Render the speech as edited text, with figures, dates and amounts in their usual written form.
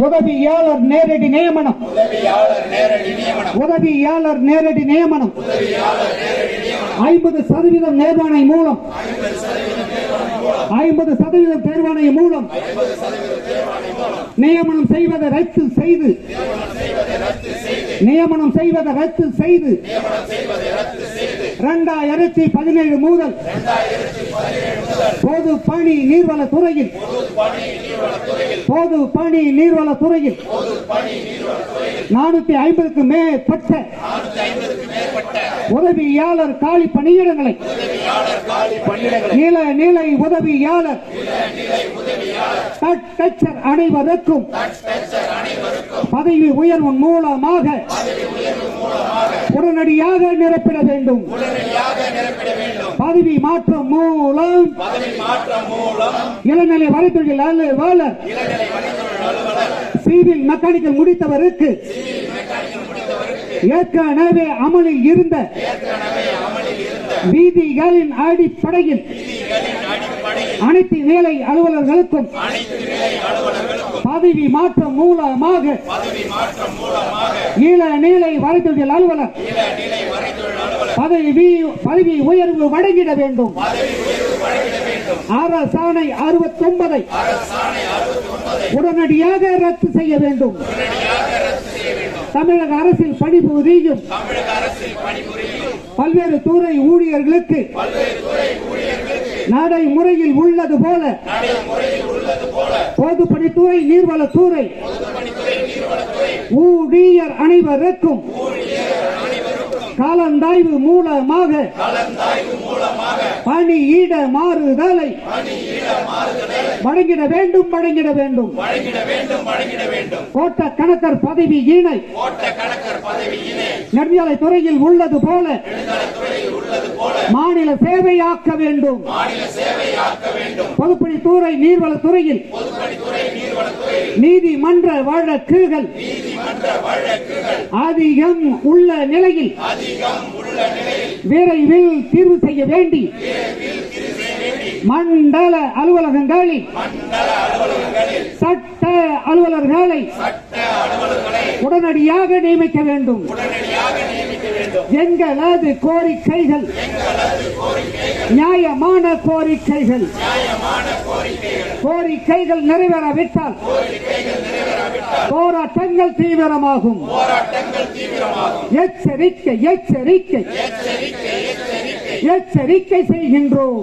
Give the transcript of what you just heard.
உதவியாளர் நேரடி நியமனம். உதவியாளர் நேரடி நியமனம் 50% நேர்வாணை மூலம் 50% தேர்வாணை மூலம் நியமனம் செய்வதை ரத்து செய்து நியமனம் செய்வதை ரத்து செய்து 2017 முதல் பொது பணி நீர்வளத்துறையில் பொது பணி நீர்வளத்துறையில் 450க்கு மேற்பட்ட உதவியாளர் காலி பணியிடங்களை நிலை உதவியாளர் தட்டச்சர் அனைவருக்கும் பதவி உயர்வு மூலமாக உடனடியாக நிரப்பிட வேண்டும். பதவி மாற்றம் மூலம் இளநிலை வரைத்தொழில் அலுவலர் சிவில் மெக்கானிக்கல் முடித்தவருக்கு ஏற்கனவே அமலில் இருந்த விதிகளின் அடிப்படையில் அனைத்து நிலை அலுவலர்களுக்கும் பதவி மாற்றம் மூலமாக இளநிலை வரைத்தொழில் அலுவலர் பதவி உயர்வு வழங்கிட வேண்டும். அரசாணை 69 உடனடியாக ரத்து செய்ய வேண்டும். தமிழக அரசில் பணிபுரியும் பல்வேறு துறை ஊழியர்களுக்கு நடைமுறையில் உள்ளது போல பொதுப்பணித்துறை நீர்வளத்துறை ஊழியர் அனைவருக்கும் கலந்தாய்வு மூலமாக பணியிட மாறுதலை வழங்கிட வேண்டும். கோட்ட கணக்கர் பதவி இணை நெடுஞ்சாலை துறையில் உள்ளது போல மாநில சேவையாக்க வேண்டும். பொதுப்பணித்துறை நீர்வளத்துறையில் நீதிமன்ற வழக்குகள் அதிகம் உள்ள நிலையில் விரைவில் தீர்வு செய்ய வேண்டி மண்டல அலுவலகங்களில் சட்ட அலுவலர்களை உடனடியாக நியமிக்க வேண்டும். எங்களது கோரிக்கைகள் நியாயமான கோரிக்கைகள் நிறைவேறாவிட்டால் போராட்டங்கள் தீவிரமாகும். எச்சரிக்கை செய்கின்றோம்.